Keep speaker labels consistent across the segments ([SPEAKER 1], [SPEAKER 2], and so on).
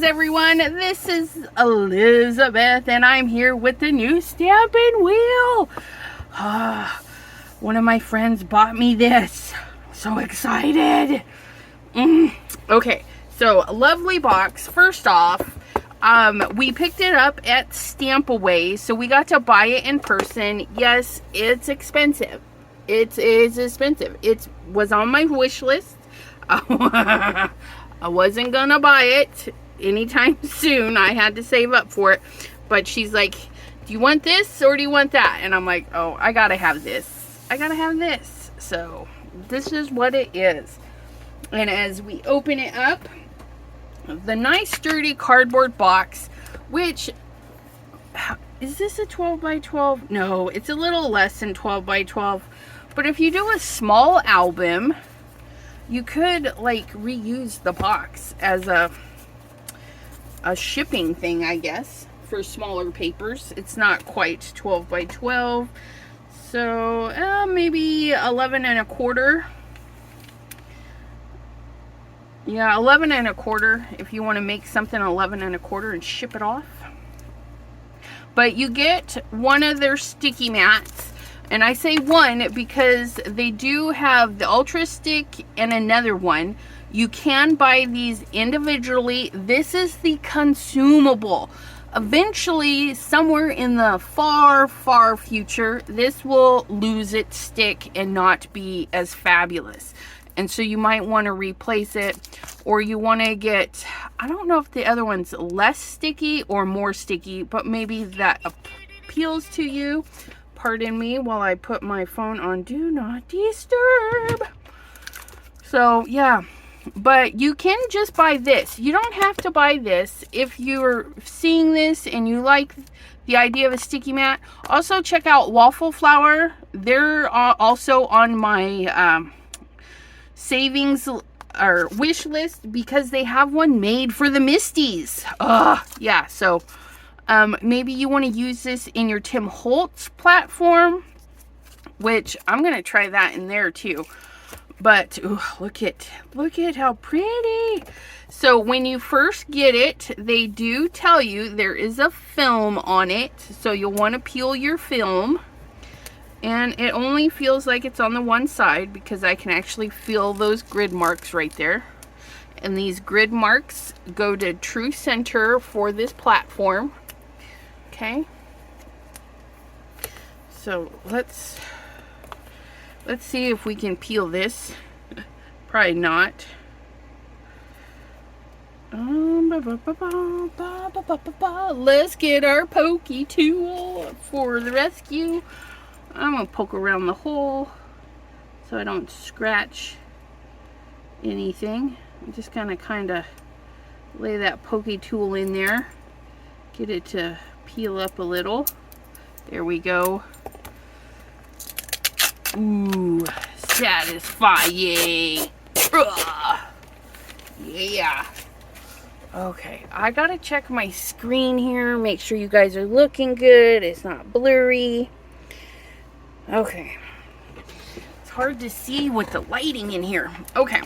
[SPEAKER 1] everyone, this is Elizabeth and I'm here with the new stamping wheel. One of my friends bought me this. So excited. Okay, so lovely box. First off, we picked it up at Stampaway, so we got to buy it in person. Yes, it's expensive. It is expensive. It was on my wish list. I wasn't gonna buy it anytime soon. I had to save up for it. But she's like, do you want this or do you want that? And I'm like, oh, I gotta have this. I gotta have this. So this is what it is. And as we open it up, the nice sturdy cardboard box, which, is this a 12 by 12? No, it's a little less than 12 by 12. But if you do a small album, you could like reuse the box as a shipping thing, I guess, for smaller papers. It's not quite 12 by 12. So maybe 11 1/4. Yeah, 11 1/4 if you want to make something 11 1/4 and ship it off. But you get one of their sticky mats. And I say one because they do have the Ultra Stick and another one. You can buy these individually. This is the consumable. Eventually, somewhere in the far, far future, this will lose its stick and not be as fabulous. And so you might want to replace it, or you want to get, I don't know if the other one's less sticky or more sticky, but maybe that appeals to you. Pardon me while I put my phone on do not disturb. So yeah, but you can just buy this. You don't have to buy this if you're seeing this and you like the idea of a sticky mat. Also check out Waffle Flower. They're also on my savings or wish list because they have one made for the Misties. Yeah, so maybe you want to use this in your Tim Holtz platform, which I'm going to try that in there too. But ooh, look at how pretty. So when you first get it, they do tell you there is a film on it. So you'll want to peel your film. And it only feels like it's on the one side because I can actually feel those grid marks right there. And these grid marks go to true center for this platform. Okay, so let's see if we can peel this. Probably not. Let's get our pokey tool for the rescue. I'm gonna poke around the hole so I don't scratch anything. I'm just gonna kind of lay that pokey tool in there, get it to peel up a little. There we go. Ooh, satisfying. Yeah. Okay, I gotta check my screen here, make sure you guys are looking good, it's not blurry. Okay. It's hard to see with the lighting in here. Okay.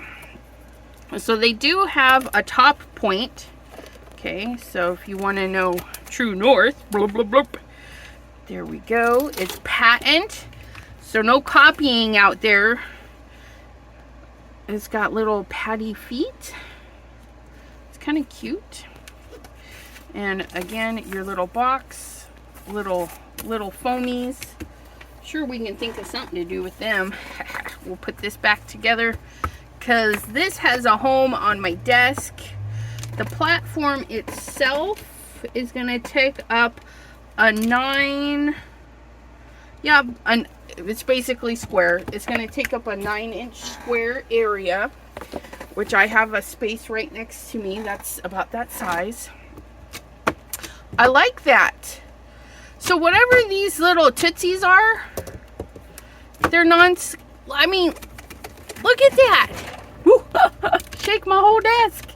[SPEAKER 1] So they do have a top point. Okay, so if you want to know true north, blah, blah, blah, there we go. It's patent, so no copying out there. It's got little patty feet. It's kind of cute. And again, your little box, little foamies. Sure, we can think of something to do with them. We'll put this back together because this has a home on my desk. The platform itself is going to take up a 9, yeah, it's basically square. It's going to take up a 9-inch square area, which I have a space right next to me that's about that size. I like that. So whatever these little tootsies are, they're I mean, look at that. Woo, shake my whole desk.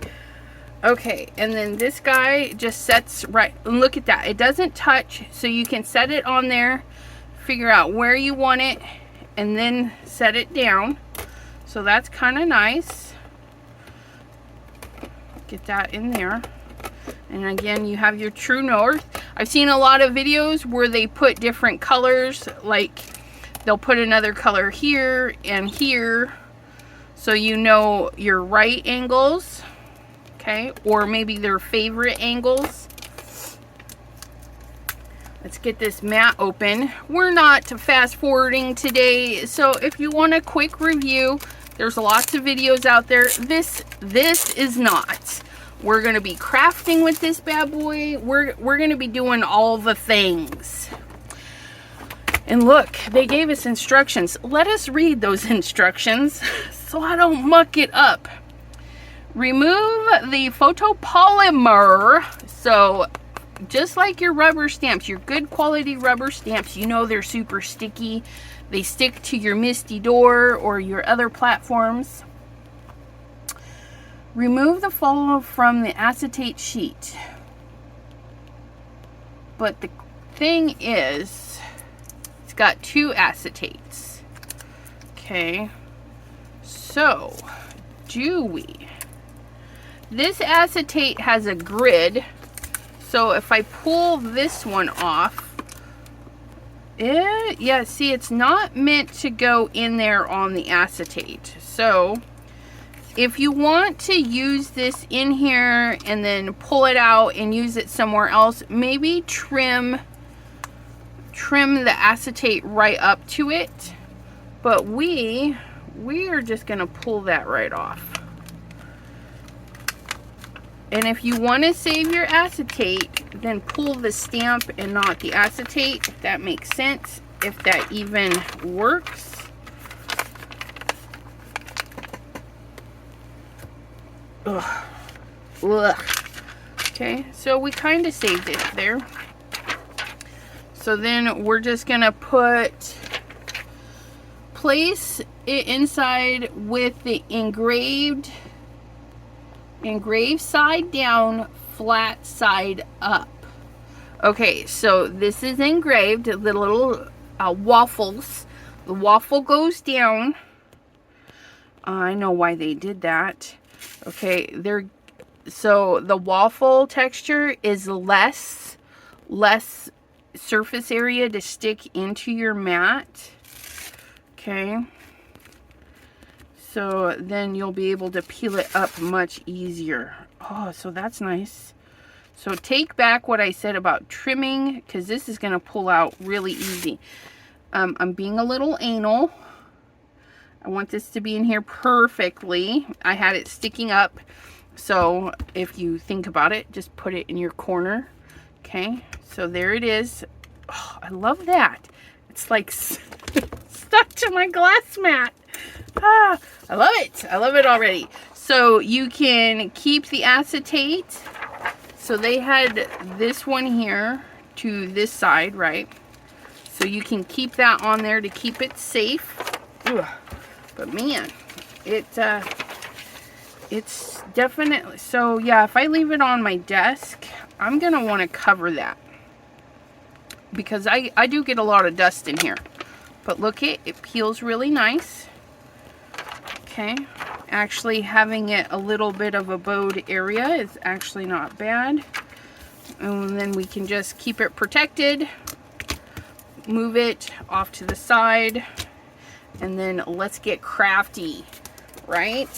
[SPEAKER 1] Okay, and then this guy just sets right, and look at that. It doesn't touch, so you can set it on there, figure out where you want it, and then set it down. So that's kind of nice. Get that in there. And again, you have your true north. I've seen a lot of videos where they put different colors, like they'll put another color here and here, so you know your right angles, okay, or maybe their favorite angles. Let's get this mat open. We're not fast forwarding today, so if you want a quick review, there's lots of videos out there. This is not. We're gonna be crafting with this bad boy. We're gonna be doing all the things. And look, they gave us instructions. Let us read those instructions so I don't muck it up. Remove the photopolymer. So just like your rubber stamps, your good quality rubber stamps, you know they're super sticky. They stick to your Misty Door or your other platforms. Remove the follow from the acetate sheet. But the thing is, it's got 2 acetates. Okay, so do we? This acetate has a grid, so if I pull this one off, yeah, see, it's not meant to go in there on the acetate. So if you want to use this in here and then pull it out and use it somewhere else, maybe trim the acetate right up to it. But we are just going to pull that right off. And if you want to save your acetate, then pull the stamp and not the acetate, if that makes sense, if that even works. Ugh. Ugh. Okay, so we kind of saved it there. So then we're just gonna place it inside with the engraved side down, flat side up. Okay, so this is engraved, the little waffles. The waffle goes down. I know why they did that. Okay, so the waffle texture is less surface area to stick into your mat. Okay, so then you'll be able to peel it up much easier. Oh, so that's nice. So take back what I said about trimming, because this is going to pull out really easy. I'm being a little anal. I want this to be in here perfectly. I had it sticking up, so if you think about it, just put it in your corner. Okay, so there it is. Oh, I love that. It's like stuck to my glass mat. Ah, I love it. I love it already. So you can keep the acetate. So they had this one here to this side, right? So you can keep that on there to keep it safe. Ugh. But man, it's definitely, so yeah, if I leave it on my desk, I'm gonna want to cover that, because I do get a lot of dust in here. But look, it peels really nice. Okay, actually having it a little bit of a bowed area is actually not bad. And then we can just keep it protected, move it off to the side, and then let's get crafty, right?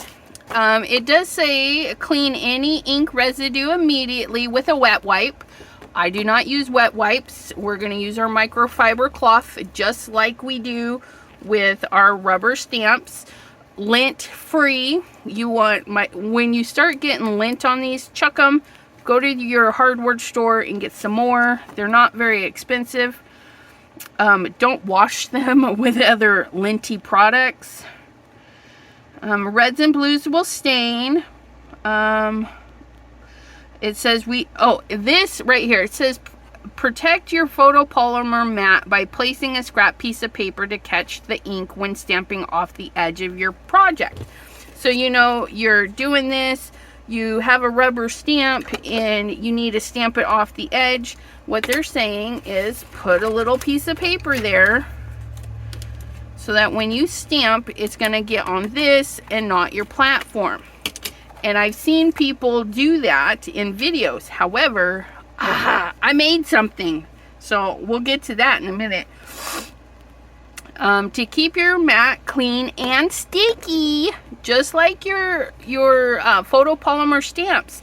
[SPEAKER 1] It does say clean any ink residue immediately with a wet wipe. I do not use wet wipes. We're going to use our microfiber cloth just like we do with our rubber stamps. Lint free. You want when you start getting lint on these, chuck them. Go to your hardware store and get some more. They're not very expensive. Don't wash them with other linty products. Reds and blues will stain. It says this right here, it says protect your photopolymer mat by placing a scrap piece of paper to catch the ink when stamping off the edge of your project. So you know you're doing this, you have a rubber stamp and you need to stamp it off the edge. What they're saying is put a little piece of paper there so that when you stamp, it's going to get on this and not your platform. And I've seen people do that in videos. However, I made something. So we'll get to that in a minute. To keep your mat clean and sticky, just like your photopolymer stamps,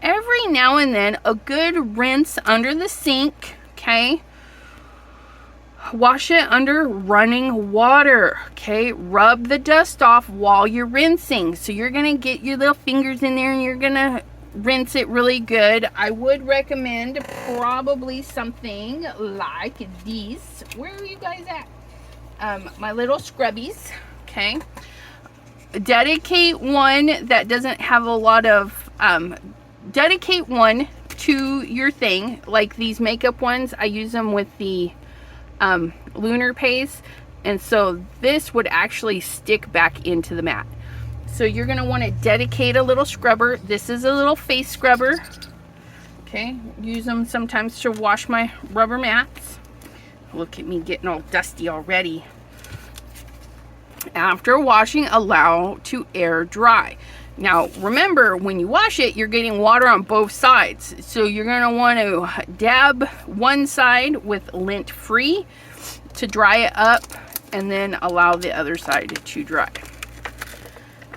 [SPEAKER 1] every now and then a good rinse under the sink, okay? Wash it under running water, okay? Rub the dust off while you're rinsing. So you're gonna get your little fingers in there and you're gonna rinse it really good. I would recommend probably something like these. Where are you guys at? My little scrubbies, okay? Dedicate one that doesn't have a lot of, dedicate one to your thing, like these makeup ones. I use them with the lunar paste, and so this would actually stick back into the mat. So you're going to want to dedicate a little scrubber. This is a little face scrubber, okay? Use them sometimes to wash my rubber mats. Look at me getting all dusty already. After washing, allow to air dry. Now remember, when you wash it, you're getting water on both sides. So you're going to want to dab one side with lint free to dry it up, and then allow the other side to dry.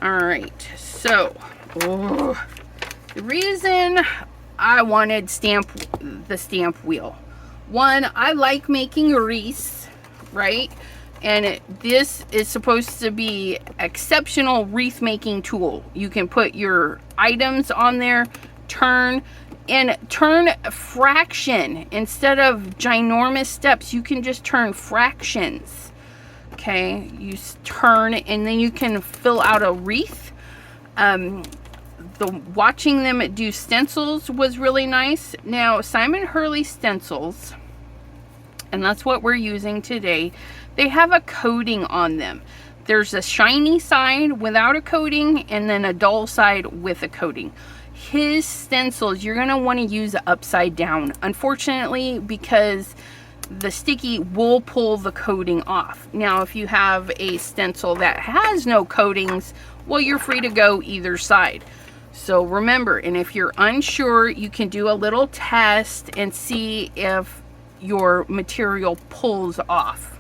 [SPEAKER 1] Alright, so the reason I wanted the stamp wheel. One, I like making wreaths, right? And this is supposed to be exceptional wreath making tool. You can put your items on there, turn fraction. Instead of ginormous steps, you can just turn fractions. Okay, you turn and then you can fill out a wreath. Watching them do stencils was really nice. Now, Simon Hurley stencils, and that's what we're using today, they have a coating on them. There's a shiny side without a coating, and then a dull side with a coating. His stencils, you're going to want to use upside down, unfortunately, because the sticky will pull the coating off. Now, if you have a stencil that has no coatings, well, you're free to go either side. So remember, and if you're unsure, you can do a little test and see if your material pulls off.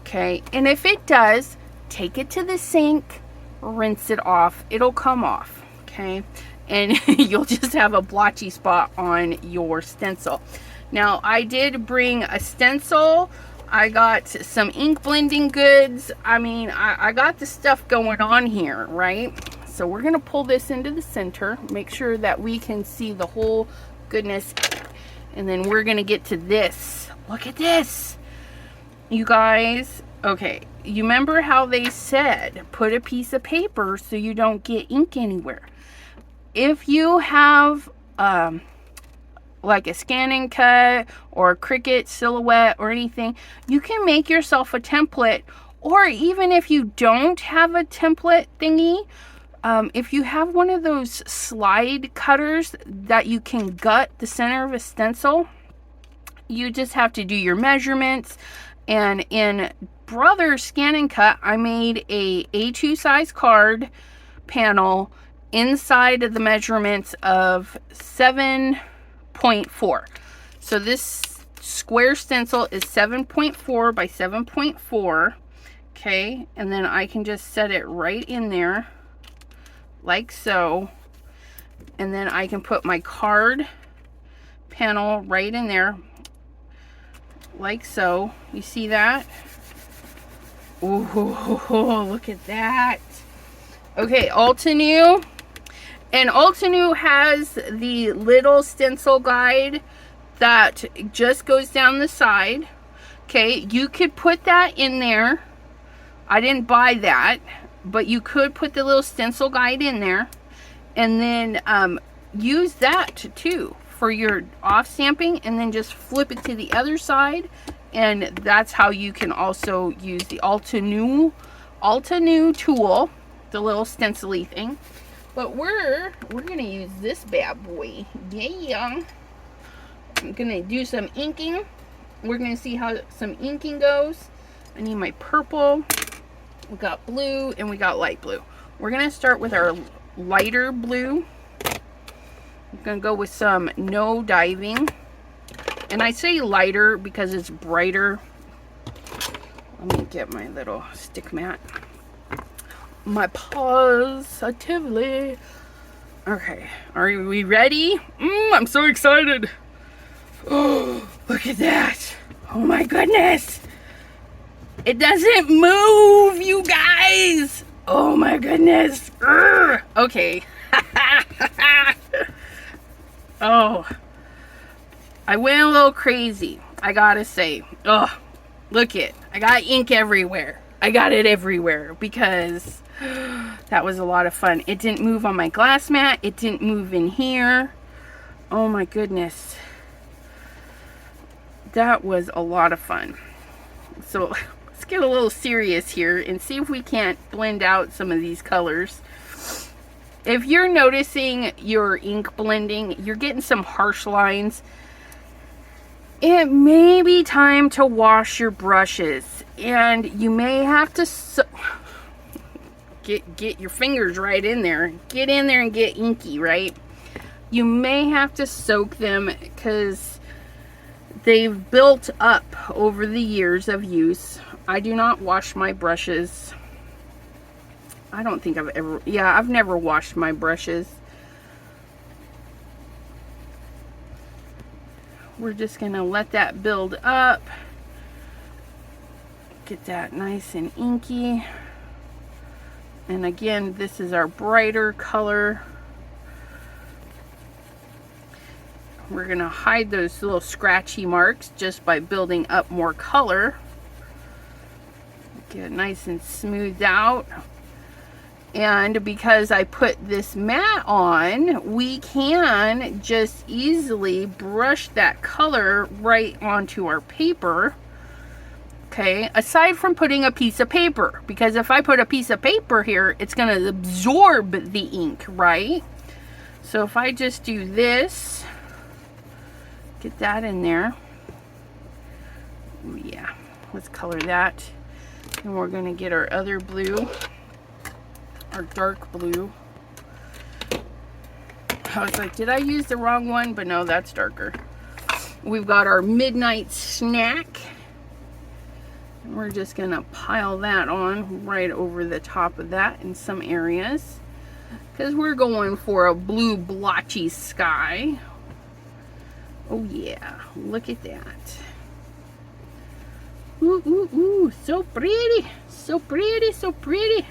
[SPEAKER 1] Okay, and if it does, take it to the sink, rinse it off. It'll come off, okay? And you'll just have a blotchy spot on your stencil. Now, I did bring a stencil. I got some ink blending goods. I mean, I got the stuff going on here, right? So we're gonna pull this into the center, make sure that we can see the whole goodness. And then we're gonna get to this. Look at this, you guys. Okay, you remember how they said put a piece of paper so you don't get ink anywhere? If you have like a Scan and Cut or a Cricut Silhouette or anything, you can make yourself a template. Or even if you don't have a template thingy, if you have one of those slide cutters that you can gut the center of a stencil, you just have to do your measurements. And in Brother Scan and Cut, I made a A2 size card panel inside of the measurements of 7.4. So this square stencil is 7.4 by 7.4. Okay, and then I can just set it right in there like so, and then I can put my card panel right in there like so. You see that? Ooh, look at that. Okay, Altenew. And Altenew has the little stencil guide that just goes down the side. Okay, you could put that in there. I didn't buy that, but you could put the little stencil guide in there, and then use that too for your off stamping, and then just flip it to the other side, and that's how you can also use the Altenew tool, the little stencil-y thing. But we're gonna use this bad boy. Yeah, I'm gonna do some inking. We're gonna see how some inking goes. I need my purple. We got blue and we got light blue. We're gonna start with our lighter blue. I'm going to go with some No Diving. And I say lighter because it's brighter. Let me get my little stick mat. My positively. Okay, are we ready? I'm so excited. Oh, look at that. Oh my goodness. It doesn't move, you guys. Oh my goodness. Urgh. Okay. Oh, I went a little crazy, I gotta say. Oh, look it. I got ink everywhere. I got it everywhere because that was a lot of fun. It didn't move on my glass mat. It didn't move in here. Oh my goodness. That was a lot of fun. So let's get a little serious here and see if we can't blend out some of these colors. If you're noticing your ink blending, you're getting some harsh lines, it may be time to wash your brushes, and you may have to get your fingers right in there. Get in there and get inky, right? You may have to soak them because they've built up over the years of use. I do not wash my brushes. I don't think I've ever, yeah, I've never washed my brushes. We're just gonna let that build up. Get that nice and inky. And again, this is our brighter color. We're gonna hide those little scratchy marks just by building up more color. Get it nice and smoothed out. And because I put this mat on, we can just easily brush that color right onto our paper. Okay, aside from putting a piece of paper, because if I put a piece of paper here, it's going to absorb the ink, right? So if I just do this, get that in there. Ooh, yeah, let's color that. And we're going to get our other blue. Our dark blue. I was like, did I use the wrong one? But no, that's darker. We've got our Midnight Snack. And we're just gonna pile that on right over the top of that in some areas, because we're going for a blue blotchy sky. Oh yeah, look at that. Ooh, ooh, ooh, so pretty, so pretty, so pretty.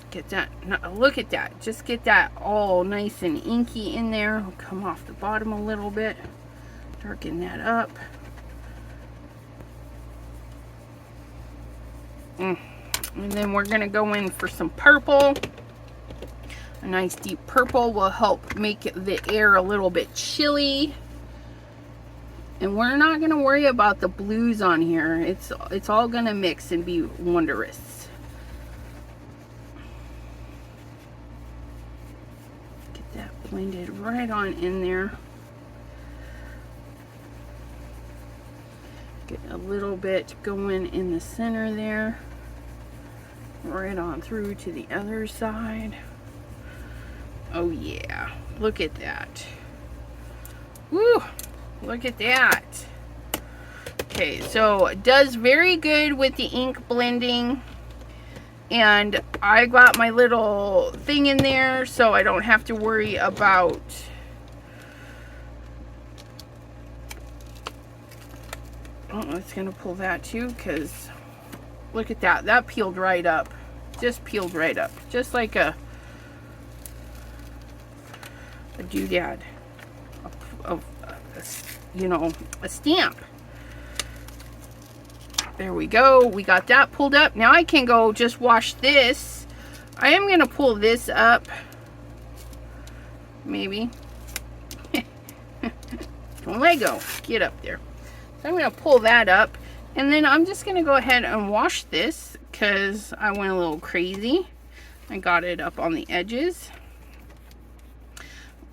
[SPEAKER 1] Get that, now look at that, just get that all nice and inky in there. Come off the bottom a little bit, darken that up. And then we're gonna go in for some purple. A nice deep purple will help make the air a little bit chilly. And we're not going to worry about the blues on here. It's all going to mix and be wondrous. Get that blended right on in there. Get a little bit going in the center there. Right on through to the other side. Oh yeah, look at that. Woo! Look at that. Okay, so it does very good with the ink blending. And I got my little thing in there so I don't have to worry about it's gonna pull that too, because look at that. That peeled right up. Just peeled right up. Just like a doodad. You know, a stamp. There we go. We got that pulled up. Now I can go just wash this. I am going to pull this up. Maybe. Don't let go. Get up there. So I'm going to pull that up. And then I'm just going to go ahead and wash this because I went a little crazy. I got it up on the edges.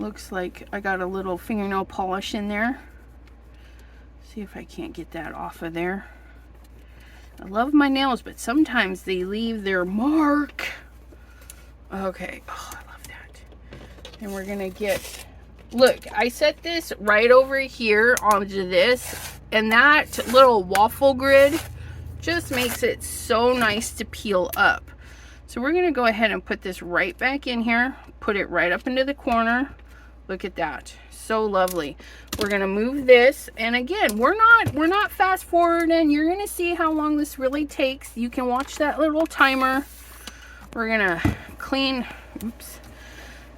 [SPEAKER 1] Looks like I got a little fingernail polish in there. See if I can't get that off of there. I love my nails, but sometimes they leave their mark. Okay, oh, I love that. And we're gonna get, look, I set this right over here onto this, and that little waffle grid just makes it so nice to peel up. So we're gonna go ahead and put this right back in here, put it right up into the corner. Look at that, so lovely. We're gonna move this, and again, we're not fast forwarding. You're gonna see how long this really takes. You can watch that little timer. We're gonna clean, oops.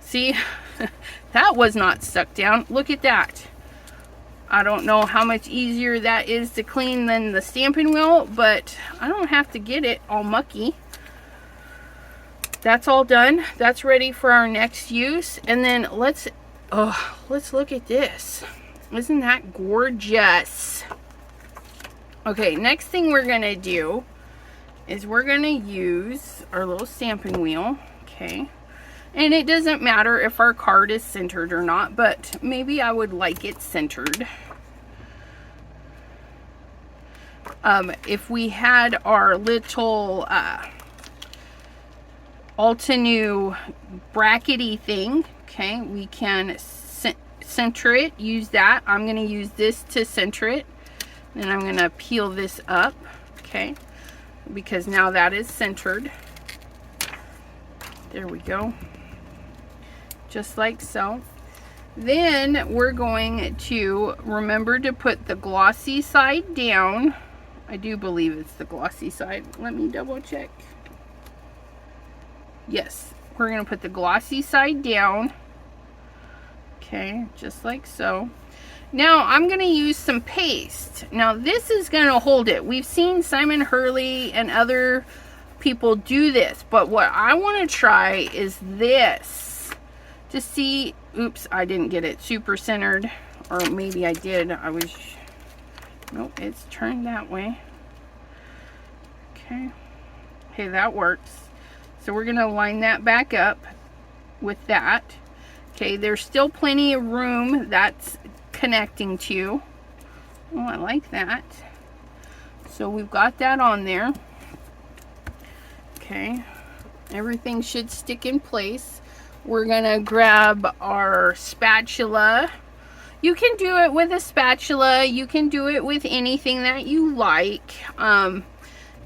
[SPEAKER 1] See, that was not stuck down. Look at that. I don't know how much easier that is to clean than the stamping wheel, but I don't have to get it all mucky. That's all done. That's ready for our next use. And then let's look at this. Isn't that gorgeous? Okay, next thing we're gonna do is we're gonna use our little stamping wheel, okay? And it doesn't matter if our card is centered or not, but maybe I would like it centered. If we had our little Altenew brackety thing, okay, we can center it, use that. I'm going to use this to center it. Then I'm going to peel this up, okay, because now that is centered. There we go. Just like so. Then we're going to remember to put the glossy side down. I do believe it's the glossy side. Let me double check. Yes, we're going to put the glossy side down. Okay, just like so. Now I'm going to use some paste. Now this is going to hold it. We've seen Simon Hurley and other people do this, but what I want to try is this to see. Oops, I didn't get it super centered, or maybe I did. Nope, it's turned that way. Okay, that works. So we're going to line that back up with that. Okay, there's still plenty of room that's connecting to. Oh, I like that. So we've got that on there. Okay, everything should stick in place. We're going to grab our spatula. You can do it with a spatula. You can do it with anything that you like.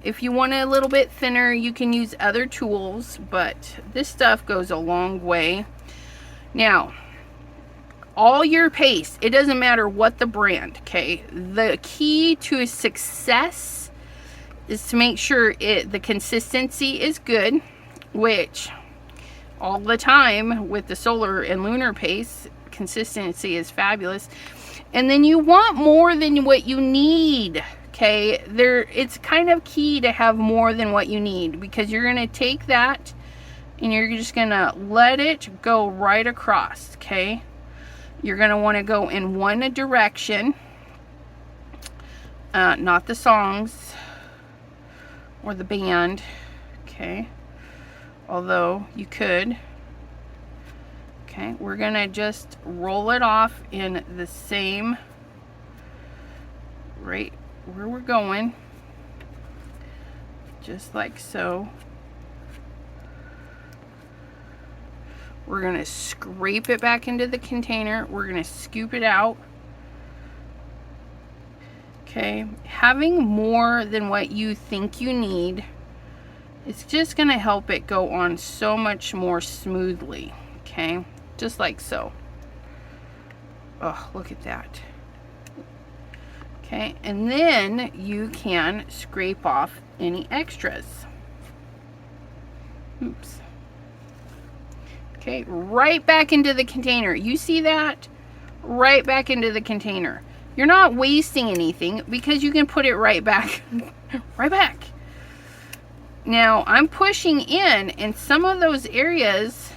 [SPEAKER 1] If you want it a little bit thinner, you can use other tools, but this stuff goes a long way. Now, all your paste, it doesn't matter what the brand, okay? The key to success is to make sure the consistency is good, which all the time with the solar and lunar paste, consistency is fabulous. And then you want more than what you need. Okay, it's kind of key to have more than what you need, because you're going to take that and you're just going to let it go right across, okay? You're going to want to go in one direction, not the songs or the band, okay? Although you could. Okay, we're going to just roll it off in the same, right where we're going, just like so. We're going to scrape it back into the container. We're going to scoop it out. Okay, having more than what you think you need, it's just going to help it go on so much more smoothly. Okay, just like so. Oh, look at that. Okay, and then you can scrape off any extras. Oops. Okay, right back into the container. You see that? Right back into the container. You're not wasting anything because you can put it right back. Right back. Now, I'm pushing in some of those areas.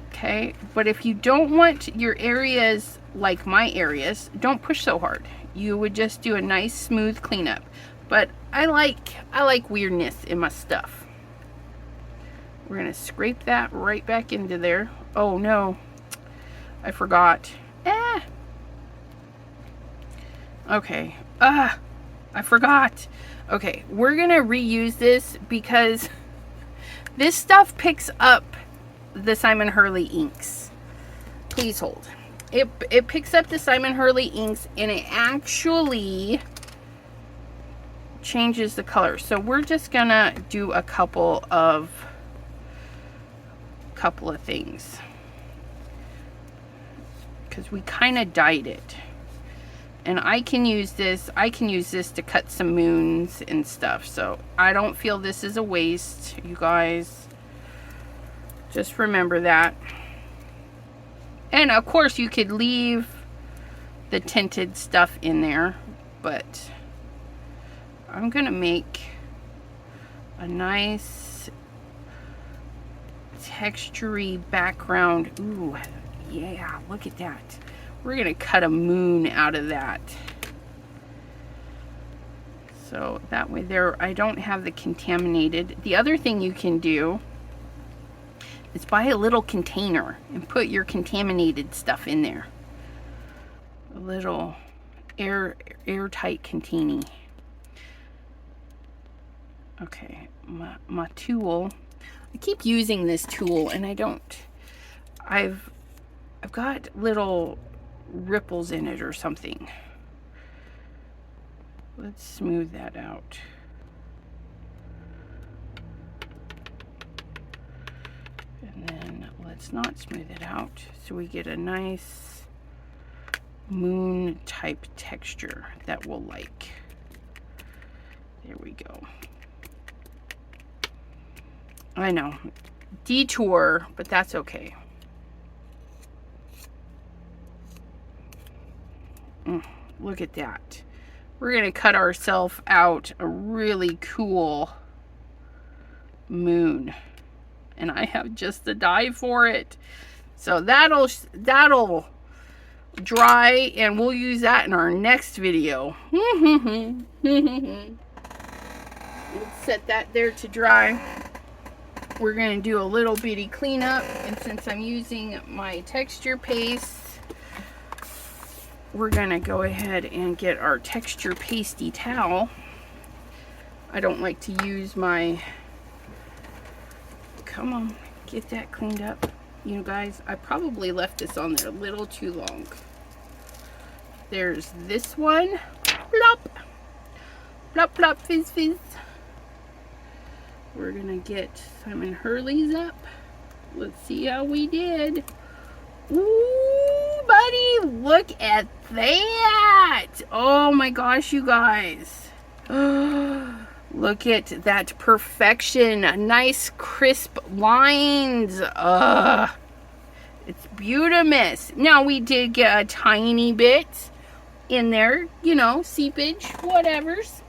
[SPEAKER 1] Okay, but if you don't want your areas like my areas, don't push so hard. You would just do a nice smooth cleanup. But I like weirdness in my stuff. We're gonna scrape that right back into there. Oh no, I forgot. Okay. I forgot. Okay, we're gonna reuse this because this stuff picks up the Simon Hurley inks. Please hold. It picks up the Simon Hurley inks, and it actually changes the color. So we're just gonna do a couple of things because we kind of dyed it. And I can use this to cut some moons and stuff. So I don't feel this is a waste, you guys. Just remember that. And of course you could leave the tinted stuff in there, but I'm gonna make a nice textury background. Ooh, yeah, look at that. We're gonna cut a moon out of that. So that way there, I don't have the contaminated. The other thing you can do is buy a little container and put your contaminated stuff in there. A little airtight containing. Okay, my tool. I keep using this tool and I don't. I've got little ripples in it or something. Let's smooth that out. And then let's not smooth it out so we get a nice moon type texture that we'll like. There we go. I know, detour, but that's okay. Look at that. We're gonna cut ourselves out a really cool moon, and I have just the dye for it. So that'll dry, and we'll use that in our next video. Let's set that there to dry. We're going to do a little bitty cleanup, and since I'm using my texture paste, we're going to go ahead and get our texture pasty towel. I don't like to use my... Come on, get that cleaned up. You guys, I probably left this on there a little too long. There's this one. Plop. Plop, plop, fizz, fizz. We're gonna get Simon Hurley's up. Let's see how we did. Ooh, buddy, look at that. Oh my gosh, you guys. Look at that perfection. Nice crisp lines. It's beautimous. Now we did get a tiny bit in there, you know, seepage, whatevers.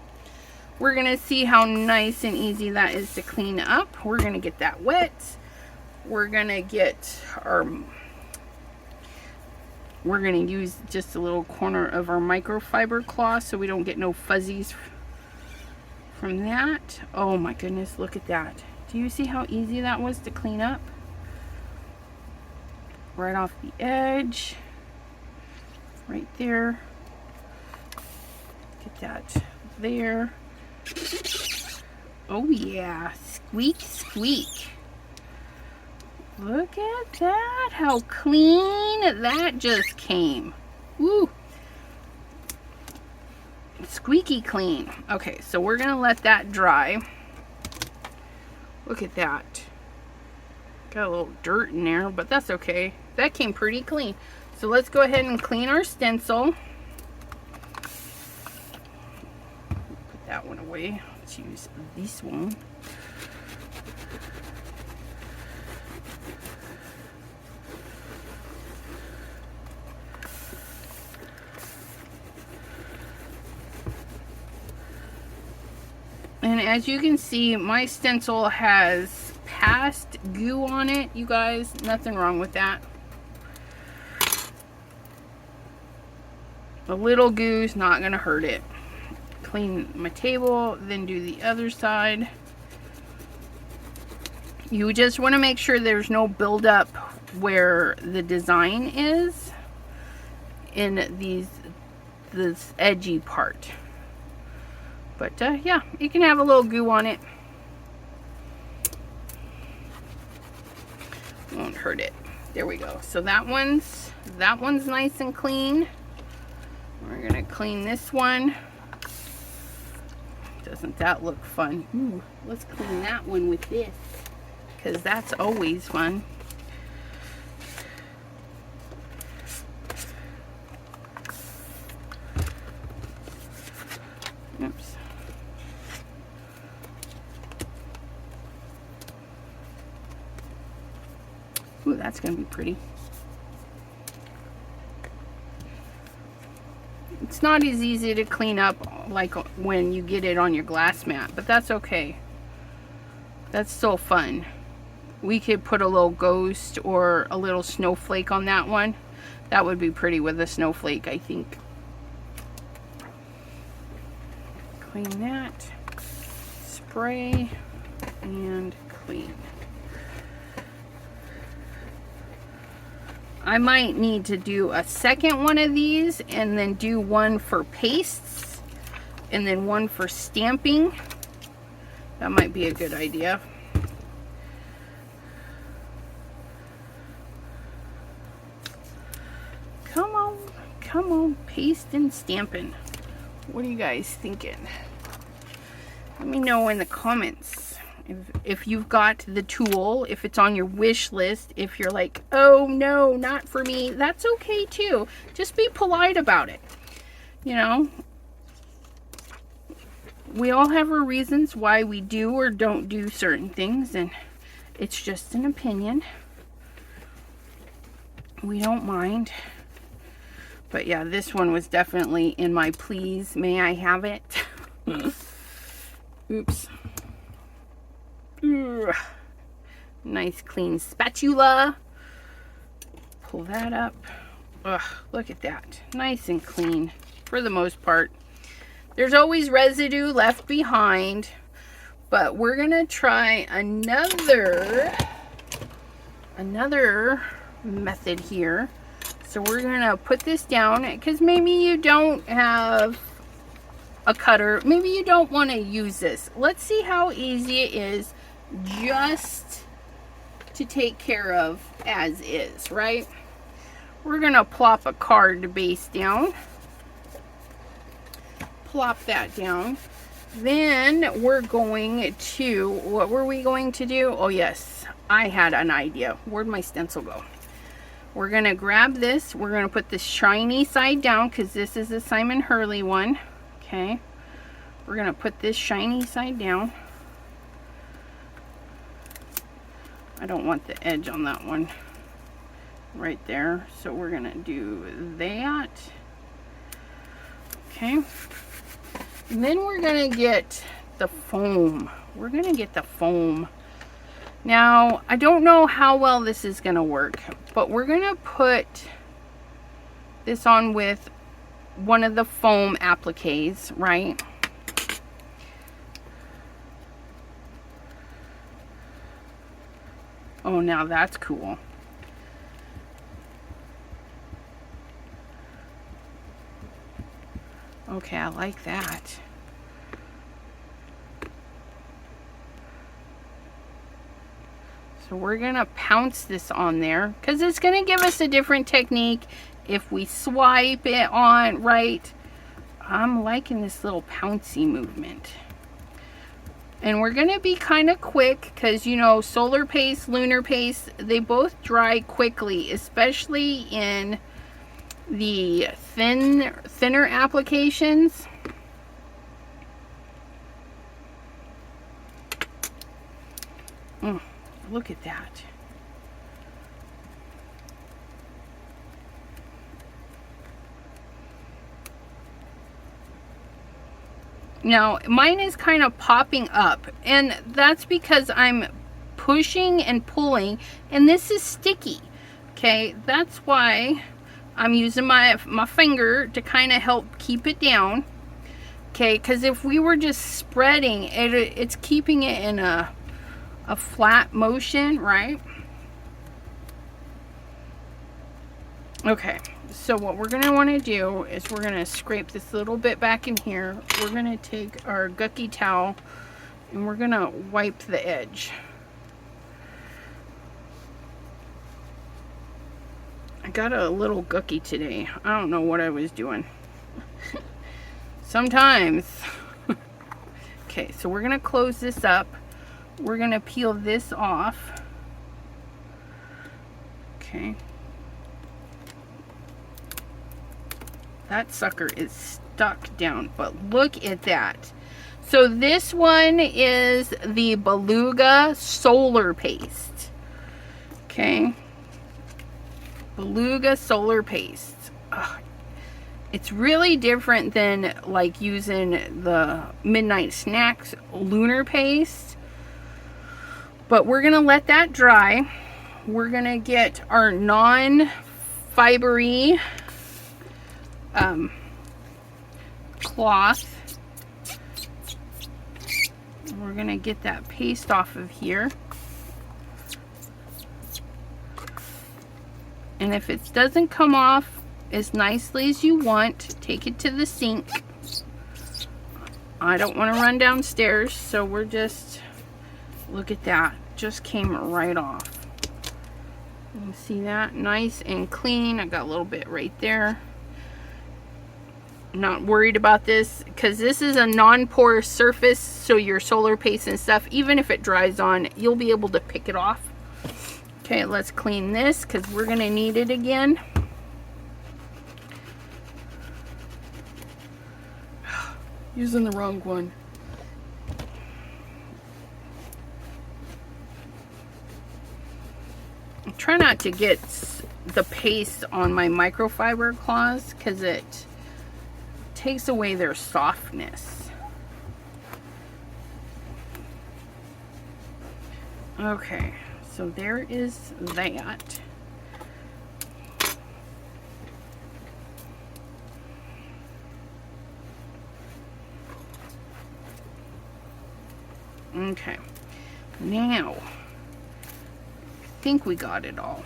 [SPEAKER 1] We're gonna see how nice and easy that is to clean up. We're gonna get that wet. We're gonna get our, we're gonna use just a little corner of our microfiber cloth so we don't get no fuzzies from that. Oh my goodness, look at that. Do you see how easy that was to clean up? Right off the edge. Right there. Get that there. Oh yeah, squeak, squeak. Look at that, how clean that just came. Woo. Squeaky clean. Okay, so we're gonna let that dry. Look at that. Got a little dirt in there, but that's okay. That came pretty clean. So let's go ahead and clean our stencil. Put that one away. Let's use this one. And as you can see, my stencil has past goo on it, you guys. Nothing wrong with that. A little goo's not gonna hurt it. Clean my table, then do the other side. You just want to make sure there's no buildup where the design is in this edgy part. But yeah, you can have a little goo on it. Won't hurt it. There we go. So that one's nice and clean. We're gonna clean this one. Doesn't that look fun? Ooh, let's clean that one with this, because that's always fun. Oops. Ooh, that's gonna be pretty. It's not as easy to clean up like when you get it on your glass mat, but that's okay. That's still fun. We could put a little ghost or a little snowflake on that one. That would be pretty with a snowflake, I think. Clean that. Spray and clean. I might need to do a second one of these and then do one for pastes and then one for stamping. That might be a good idea. Come on, paste and stamping. What are you guys thinking? Let me know in the comments if you've got the tool, if it's on your wish list. If you're like, oh no, not for me, that's okay too. Just be polite about it. You know, we all have our reasons why we do or don't do certain things, and it's just an opinion. We don't mind. But yeah, this one was definitely in my please, may I have it? Oops. Ugh. Nice clean spatula. Pull that up. Ugh, look at that. Nice and clean for the most part. There's always residue left behind, but we're gonna try another method here. So we're gonna put this down, because maybe you don't have a cutter, maybe you don't want to use this. Let's see how easy it is just to take care of as is, right? We're gonna plop a card base down. Plop that down. Then we're going to, what were we going to do? Oh yes, I had an idea. Where'd my stencil go? We're gonna grab this, we're gonna put the shiny side down, because this is a Simon Hurley one. Okay, we're gonna put this shiny side down. I don't want the edge on that one right there, so we're gonna do that. Okay, and then we're gonna get the foam. We're gonna get the foam. Now, I don't know how well this is gonna work, but we're gonna put this on with one of the foam appliques, right? Oh, now that's cool. Okay, I like that. So we're gonna pounce this on there, because it's gonna give us a different technique if we swipe it on, right? I'm liking this little pouncy movement. And we're gonna be kind of quick, because you know, solar paste, lunar paste, they both dry quickly, especially in the thinner applications. Look at that. Now, mine is kind of popping up, and that's because I'm pushing and pulling, and this is sticky. Okay, that's why I'm using my finger to kind of help keep it down. Okay, because if we were just spreading it, it's keeping it in a flat motion, right? Okay, So what we're going to want to do is we're going to scrape this little bit back in here. We're going to take our Gucky towel and we're going to wipe the edge. I got a little Gucky today. I don't know what I was doing. Sometimes. Okay, so we're going to close this up. We're going to peel this off. Okay. That sucker is stuck down, but look at that. So this one is the Beluga Solar Paste. Okay. Beluga Solar Paste. Ugh. It's really different than like using the Midnight Snacks Lunar Paste. But we're going to let that dry. We're going to get our non-fibery cloth. We're going to get that paste off of here. And if it doesn't come off as nicely as you want, take it to the sink. I don't want to run downstairs, so we're just, look at that, just came right off. You see that? Nice and clean. I got a little bit right there. Not worried about this because this is a non-porous surface, so your solar paste and stuff, even if it dries on, you'll be able to pick it off. Okay, let's clean this because we're going to need it again. Using the wrong one. Try not to get the paste on my microfiber cloths because it takes away their softness. Okay, so there is that. Okay, now I think we got it all.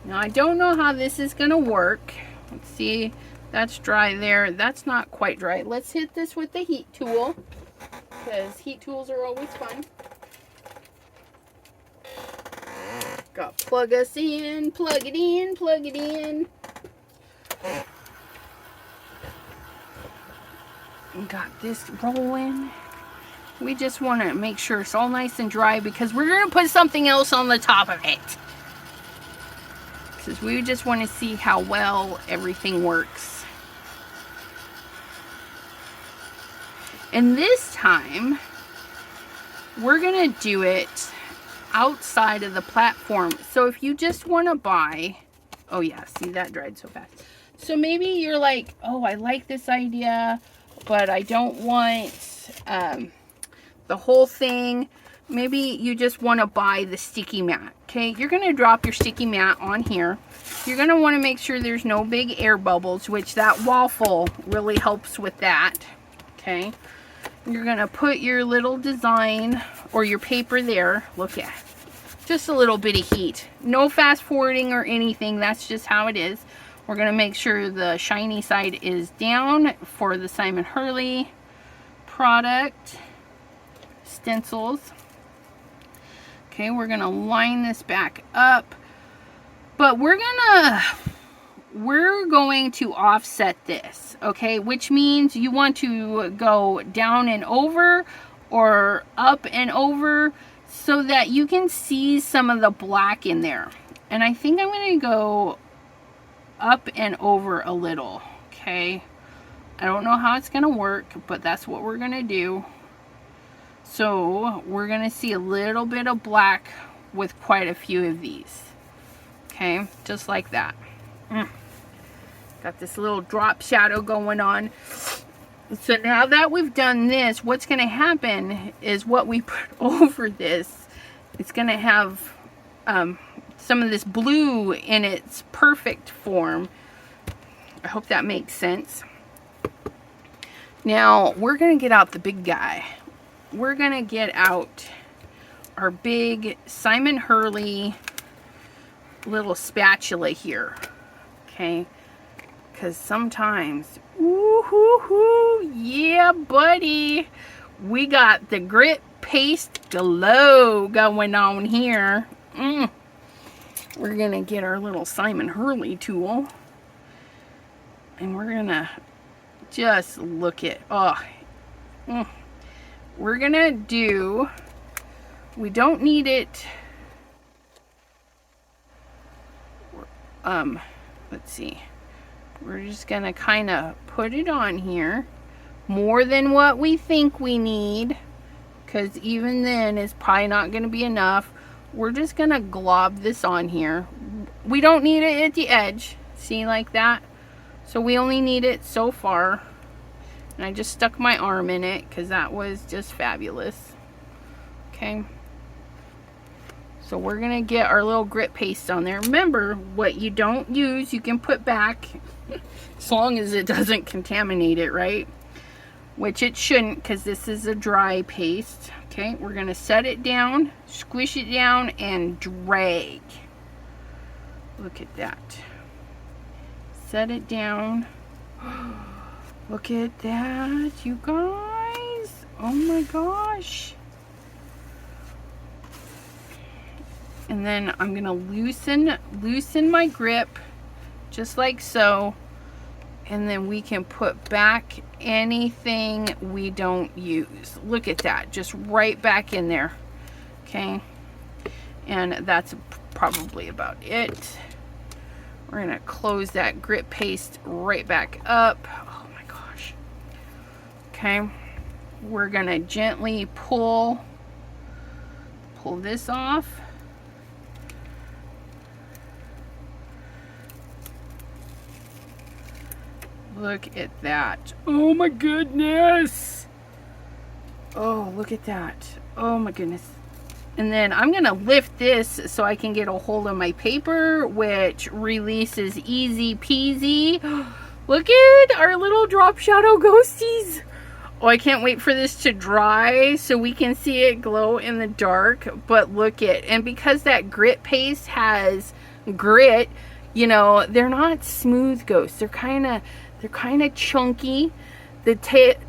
[SPEAKER 1] Now I don't know how this is gonna work. Let's see, that's dry there. That's not quite dry. Let's hit this with the heat tool because heat tools are always fun. Got plug us in, plug it in, plug it in. Got this rolling. We just want to make sure it's all nice and dry because we're going to put something else on the top of it. Because we just want to see how well everything works. And this time, we're going to do it outside of the platform. So if you just want to buy, oh yeah, see that dried so fast. So maybe you're like, oh, I like this idea, but I don't want the whole thing. Maybe you just want to buy the sticky mat. Okay, you're going to drop your sticky mat on here. You're going to want to make sure there's no big air bubbles, which that waffle really helps with that. Okay, you're going to put your little design or your paper there. Look at just a little bit of heat. No fast forwarding or anything. That's just how it is. We're going to make sure the shiny side is down for the Simon Hurley product stencils. Okay, we're going to line this back up, but we're going to offset this, okay, which means you want to go down and over or up and over so that you can see some of the black in there. And I think I'm going to go up and over a little. Okay, I don't know how it's gonna work, but that's what we're gonna do. So we're gonna see a little bit of black with quite a few of these. Okay, just like that. Got this little drop shadow going on. So now that we've done this, what's gonna happen is what we put over this, it's gonna have some of this blue in its perfect form. I hope that makes sense. Now we're gonna get out the big guy. We're gonna get out our big Simon Hurley little spatula here, okay? Because sometimes, ooh, yeah, buddy, we got the grit paste glow going on here. We're gonna get our little Simon Hurley tool, and we're gonna just look at, we're gonna do, we don't need it, let's see, we're just gonna kind of put it on here more than what we think we need, because even then it's probably not gonna be enough. We're just gonna glob this on here. We don't need it at the edge, see, like that. So we only need it so far. And I just stuck my arm in it because that was just fabulous. Okay. So we're gonna get our little grit paste on there. Remember, what you don't use, you can put back as long as it doesn't contaminate it, right? Which it shouldn't, because this is a dry paste. Okay, we're gonna set it down, squish it down, and drag. Look at that. Set it down. Look at that, you guys. Oh my gosh. And then I'm gonna loosen my grip, just like so. And then we can put back anything we don't use. Look at that, just right back in there. Okay, and that's probably about it. We're gonna close that grit paste right back up. Oh my gosh. Okay, we're gonna gently pull this off. Look at that. Oh my goodness. Oh, look at that. Oh my goodness. And then I'm going to lift this so I can get a hold of my paper, which releases easy peasy. Look at our little drop shadow ghosties. Oh, I can't wait for this to dry so we can see it glow in the dark. But look at, and because that grit paste has grit, you know, they're not smooth ghosts. They're kind of chunky. The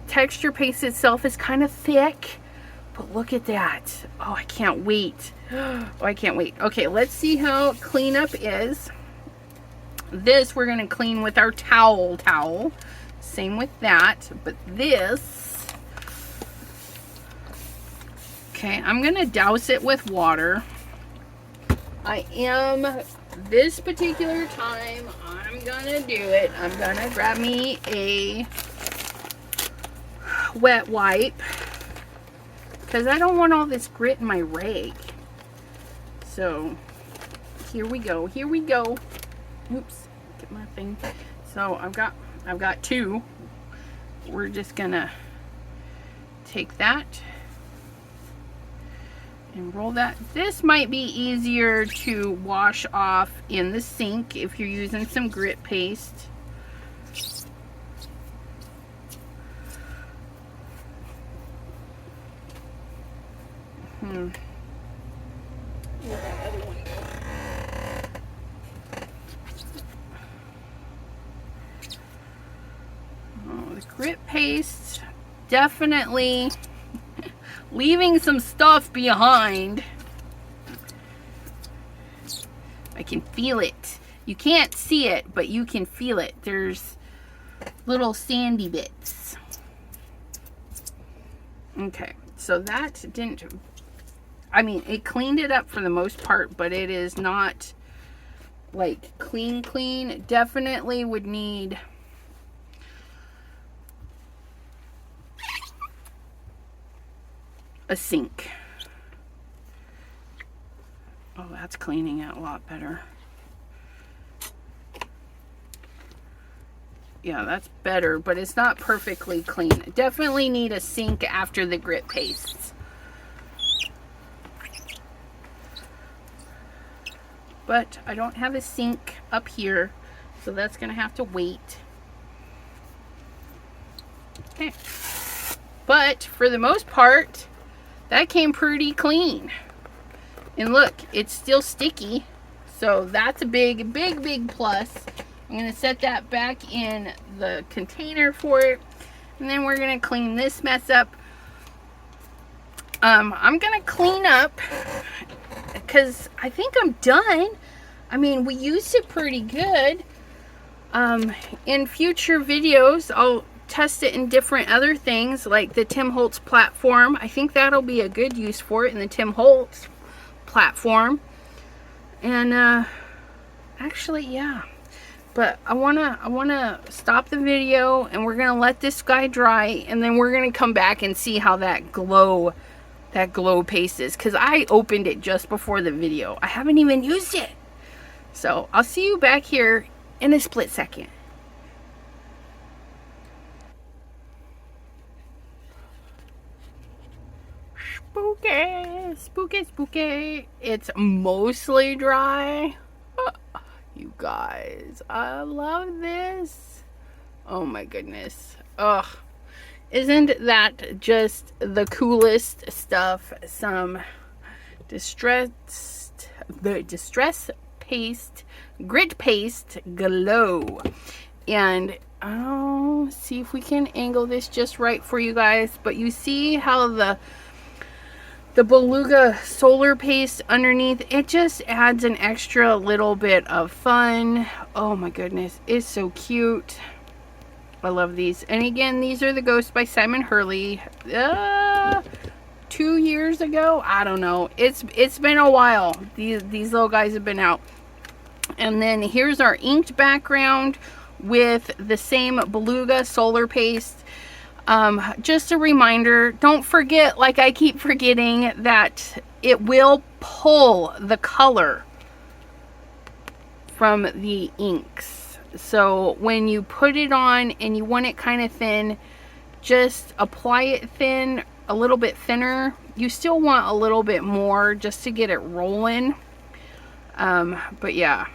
[SPEAKER 1] texture paste itself is kind of thick. But look at that. Oh, I can't wait. Oh, I can't wait. Okay, let's see how cleanup is. This we're going to clean with our towel. Same with that. But this, okay, I'm going to douse it with water. This particular time, I'm going to do it. I'm going to grab me a wet wipe, because I don't want all this grit in my rag. So here we go. Oops, get my thing. So I've got two. We're just gonna take that and roll that. This might be easier to wash off in the sink if you're using some grit paste. Oh, the grit paste definitely leaving some stuff behind. I can feel it. You can't see it, but you can feel it. There's little sandy bits. Okay, so that didn't, I mean, it cleaned it up for the most part, but it is not like clean. Definitely would need a sink. Oh, that's cleaning it a lot better. Yeah, that's better, but it's not perfectly clean. Definitely need a sink after the grit pastes. But I don't have a sink up here, so that's gonna have to wait. Okay. But for the most part, that came pretty clean. And look, it's still sticky, So that's a big, big, big plus. I'm going to set that back in the container for it. And then we're going to clean this mess up. I'm going to clean up because I think I'm done. I mean, we used it pretty good. In future videos, I'll test it in different other things like the Tim Holtz platform. I think that'll be a good use for it in the Tim Holtz platform. And actually, yeah. But I wanna stop the video, and we're gonna let this guy dry, and then we're gonna come back and see how that glow paste is, because I opened it just before the video. I haven't even used it. So I'll see you back here in a split second. Spooky, spooky, spooky. It's mostly dry. You guys, I love this. Oh my goodness. Ugh. Isn't that just the coolest stuff? Some distress paste, grit paste glow. And I'll see if we can angle this just right for you guys. But you see how the Beluga solar paste underneath, it just adds an extra little bit of fun. Oh my goodness, it's so cute. I love these. And again, these are the Ghosts by Simon Hurley. 2 years ago, I don't know. It's been a while. These little guys have been out. And then here's our inked background with the same Beluga solar paste. Just a reminder, don't forget, like I keep forgetting, that it will pull the color from the inks. So when you put it on and you want it kind of thin, just apply it thin, a little bit thinner. You still want a little bit more just to get it rolling. But yeah,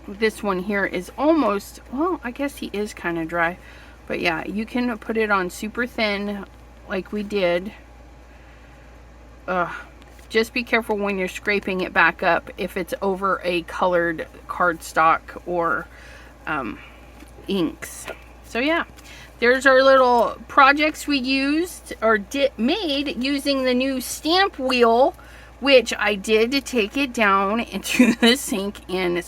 [SPEAKER 1] this one here is almost, well, I guess he is kind of dry. But yeah, you can put it on super thin like we did. Just be careful when you're scraping it back up if it's over a colored cardstock or inks. So yeah, there's our little projects we used or made using the new stamp wheel, which I did take it down into the sink and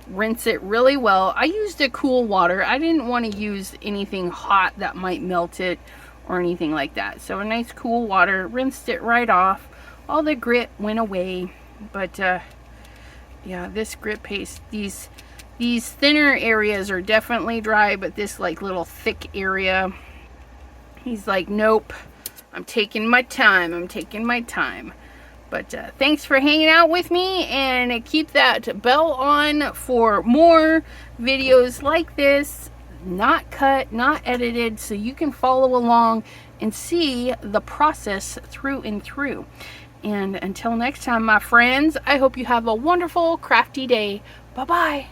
[SPEAKER 1] rinse it really well. I used a cool water. I didn't want to use anything hot that might melt it or anything like that. So a nice cool water, rinsed it right off. All the grit went away. But yeah, this grit paste, these thinner areas are definitely dry, but this like little thick area, he's like, nope, I'm taking my time. I'm taking my time. But thanks for hanging out with me, and keep that bell on for more videos like this, not cut, not edited, so you can follow along and see the process through and through. And until next time, my friends, I hope you have a wonderful crafty day. Bye-bye.